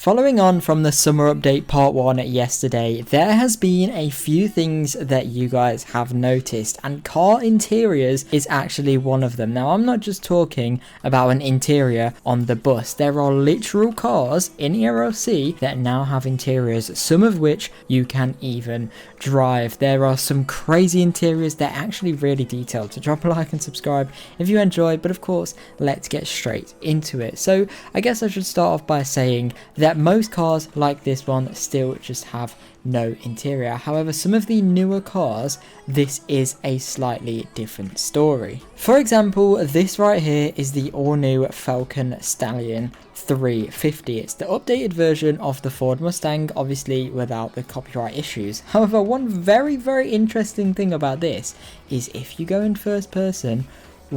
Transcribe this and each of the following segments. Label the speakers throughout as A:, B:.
A: Following on from the summer update part 1 yesterday, there has been a few things that you guys have noticed, and car interiors is actually one of them. Now, I'm not just talking about an interior on the bus. There are literal cars in ERLC that now have interiors, some of which you can even drive. There are some crazy interiors. They're actually really detailed. So drop a like and subscribe if you enjoyed, but of course, let's get straight into it. So I guess I should start off by saying that most cars like this one still just have no interior. However, some of the newer cars, this is a slightly different story. For example, this right here is the all-new Falcon Stallion 350. It's the updated version of the Ford Mustang, obviously without the copyright issues. However, one very interesting thing about this is if you go in first person,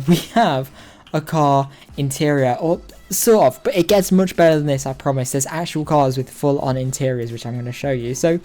A: we have a car interior, or sort of, but it gets much better than this, I promise. There's actual cars with full-on interiors, which I'm going to show you. So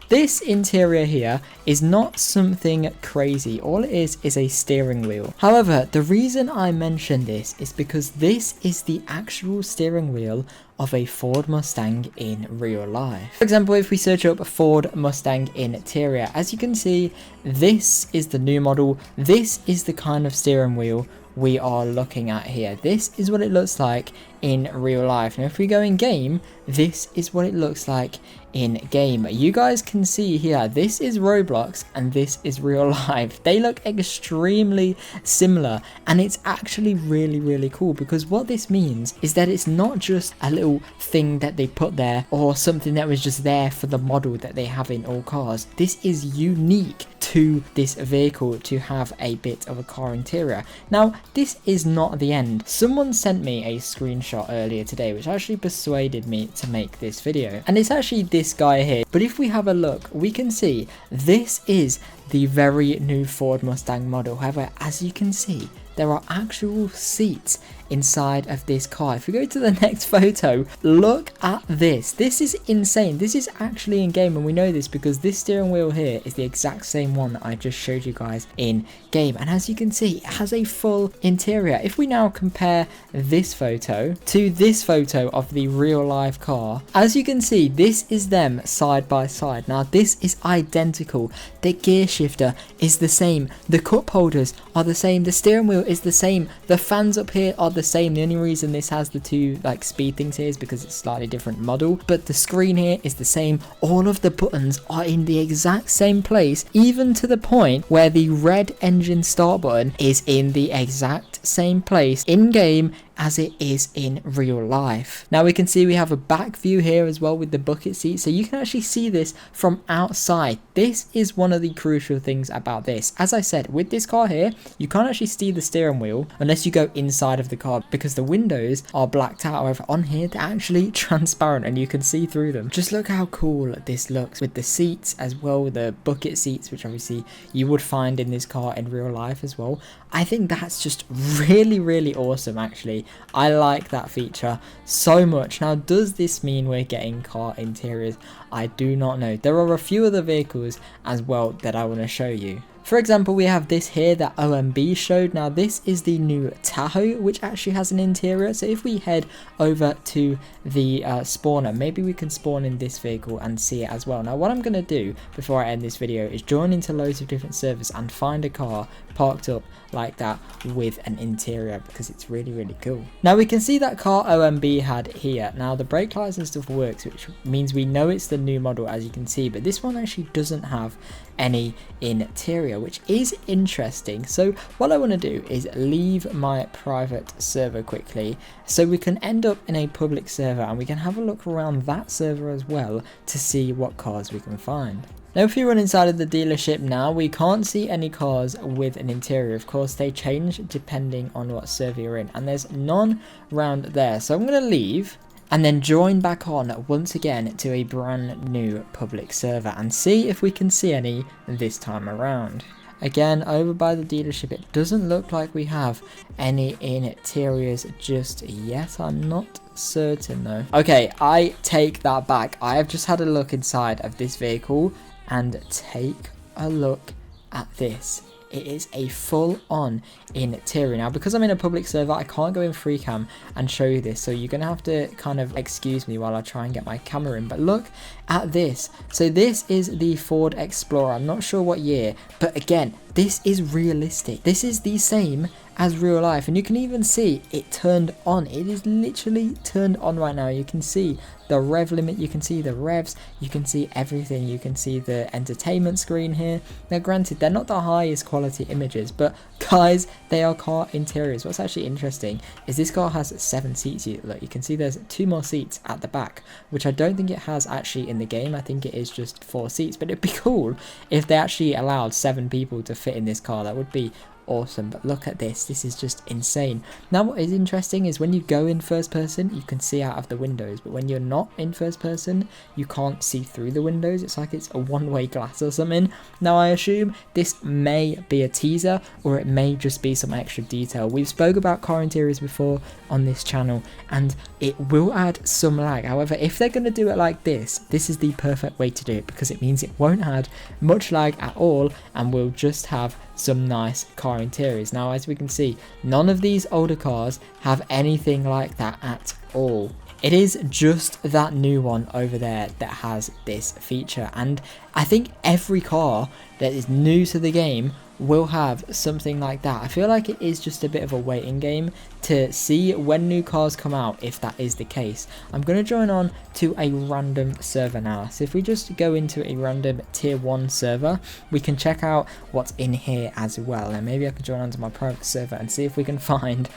A: this interior here is not something crazy. All it is a steering wheel. However, the reason I mention this is because this is the actual steering wheel of a Ford Mustang in real life. For example, if we search up Ford Mustang interior, as you can see, this is the new model. This is the kind of steering wheel we are looking at here. This is what it looks like in real life. Now, if we go in game, this is what it looks like in game. You guys can see here, this is Roblox and this is real life. They look extremely similar, and it's actually really cool, because what this means is that it's not just a little thing that they put there or something that was just there for the model that they have in all cars. This is unique to this vehicle to have a bit of a car interior. Now, this is not the end. Someone sent me a screenshot earlier today which actually persuaded me to make this video, and it's actually this guy here. But if we have a look, we can see this is the very new Ford Mustang model. However, as you can see, there are actual seats inside of this car. If we go to the next photo, look at this. This is insane. This is actually in game, and we know this because this steering wheel here is the exact same one that I just showed you guys in game. And as you can see, it has a full interior. If we now compare this photo to this photo of the real life car, as you can see, this is them side by side. Now, this is identical. The gear shifter is the same. The cup holders are the same. The steering wheel is the same. The fans up here are the same. The only reason this has the two like speed things here is because it's a slightly different model, but the screen here is the same. All of the buttons are in the exact same place, even to the point where the red engine start button is in the exact same place in game as it is in real life. Now we can see we have a back view here as well with the bucket seat, so you can actually see this from outside. This is one of the crucial things about this. As I said, with this car here, you can't actually see the steering wheel unless you go inside of the car because the windows are blacked out. However, on here they're actually transparent and you can see through them. Just look how cool this looks with the seats as well, the bucket seats, which obviously you would find in this car in real life as well. I think that's just really awesome. Actually, I like that feature so much. Now, does this mean we're getting car interiors? I do not know. There are a few other vehicles as well that I want to show you. For example, we have this here that OMB showed. Now, this is the new Tahoe, which actually has an interior. So if we head over to the spawner, maybe we can spawn in this vehicle and see it as well. Now, what I'm going to do before I end this video is join into loads of different servers and find a car parked up like that with an interior, because it's really cool. Now, we can see that car OMB had here. Now, the brake lights and stuff works, which means we know it's the new model, as you can see, but this one actually doesn't have any interior, which is interesting. So what I want to do is leave my private server quickly so we can end up in a public server and we can have a look around that server as well to see what cars we can find. Now, if you run inside of the dealership now, we can't see any cars with an interior. Of course, they change depending on what server you're in, and there's none around there. So I'm going to leave and then join back on once again to a brand new public server and see if we can see any this time around. Again, over by the dealership, it doesn't look like we have any interiors just yet. I'm not certain though. Okay, I take that back. I have just had a look inside of this vehicle and take a look at this. it is a full-on interior. Now, because I'm in a public server, I can't go in free cam and show you this, so you're gonna have to kind of excuse me while I try and get my camera in. But look at this. So this is the Ford Explorer. I'm not sure what year, but again, this is realistic. This is the same as real life, and you can even see it turned on. It is literally turned on right now. You can see the rev limit, you can see the revs, you can see everything. You can see the entertainment screen here. Now granted, they're not the highest quality images, but guys, they are car interiors. What's actually interesting is this car has 7 seats. Look, you can see there's 2 more seats at the back, which I don't think it has actually in the game. I think it is just 4 seats, but it'd be cool if they actually allowed 7 people to fit in this car. That would be awesome. But look at this. This is just insane. Now what is interesting is when you go in first person, you can see out of the windows, but when you're not in first person, you can't see through the windows. It's like it's a one-way glass or something. Now I assume this may be a teaser, or it may just be some extra detail. We've spoke about car interiors before on this channel, and it will add some lag. However, if they're going to do it like this is the perfect way to do it, because it means it won't add much lag at all, and we'll just have some nice car interiors. Now, as we can see, none of these older cars have anything like that at all. It is just that new one over there that has this feature, and I think every car that is new to the game will have something like that. I feel like it is just a bit of a waiting game to see when new cars come out, if that is the case. I'm going to join on to a random server now. So if we just go into a random tier 1 server, we can check out what's in here as well. And maybe I can join on to my private server and see if we can find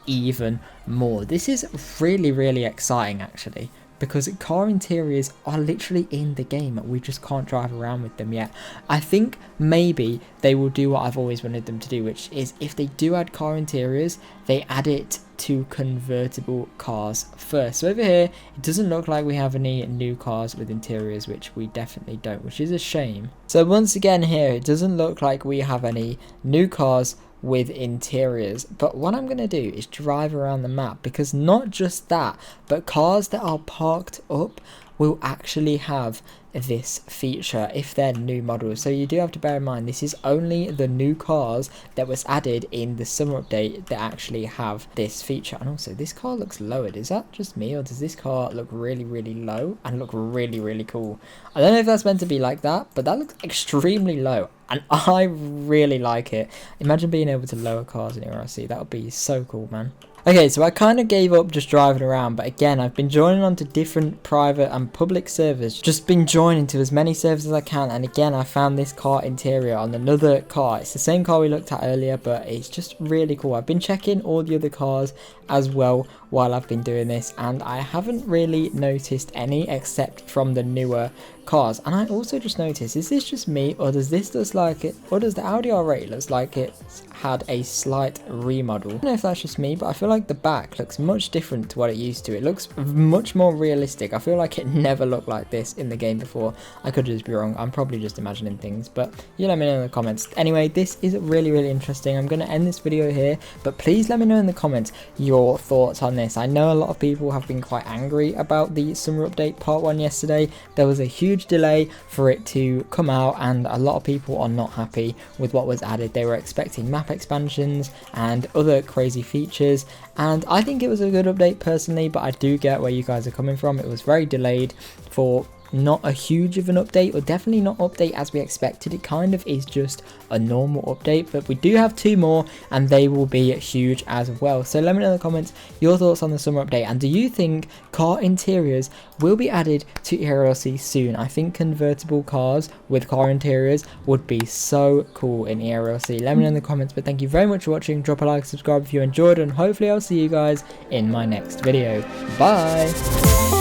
A: even more. This is really exciting actually, because car interiors are literally in the game. We just can't drive around with them yet. I think maybe they will do what I've always wanted them to do, which is if they do add car interiors, they add it to convertible cars first. So over here, it doesn't look like we have any new cars with interiors, which we definitely don't, which is a shame. So once again here, it doesn't look like we have any new cars with interiors, but what I'm going to do is drive around the map, because not just that, but cars that are parked up will actually have this feature if they're new models. So you do have to bear in mind, this is only the new cars that was added in the summer update that actually have this feature. And also, this car looks lowered. Is that just me, or does this car look really low and look really cool? I don't know if that's meant to be like that, but that looks extremely low, and I really like it. Imagine being able to lower cars in ERLC. That would be so cool, man. Okay, so I kind of gave up just driving around, but again, I've been joining onto different private and public servers. Just been joining to as many servers as I can, and again, I found this car interior on another car. It's the same car we looked at earlier, but it's just really cool. I've been checking all the other cars as well while I've been doing this, and I haven't really noticed any except from the newer cars. And I also just noticed, is this just me, or does this look like it, or does the Audi R8 looks like it had a slight remodel? I don't know if that's just me, but I feel like the back looks much different to what it used to. It looks much more realistic. I feel like it never looked like this in the game before. I could just be wrong. I'm probably just imagining things, but you let me know in the comments. Anyway, this is really interesting. I'm going to end this video here, but please let me know in the comments your thoughts on this. I know a lot of people have been quite angry about the summer update part 1 yesterday. There was a huge delay for it to come out, and a lot of people are not happy with what was added. They were expecting map expansions and other crazy features, and I think it was a good update personally, but I do get where you guys are coming from. It was very delayed for not a huge of an update, or definitely not update as we expected. It kind of is just a normal update, but we do have 2 more, and they will be huge as well. So let me know in the comments your thoughts on the summer update, and do you think car interiors will be added to ERLC soon? I think convertible cars with car interiors would be so cool in ERLC. Let me know in the comments, but thank you very much for watching. Drop a like, subscribe if you enjoyed, and hopefully I'll see you guys in my next video. Bye.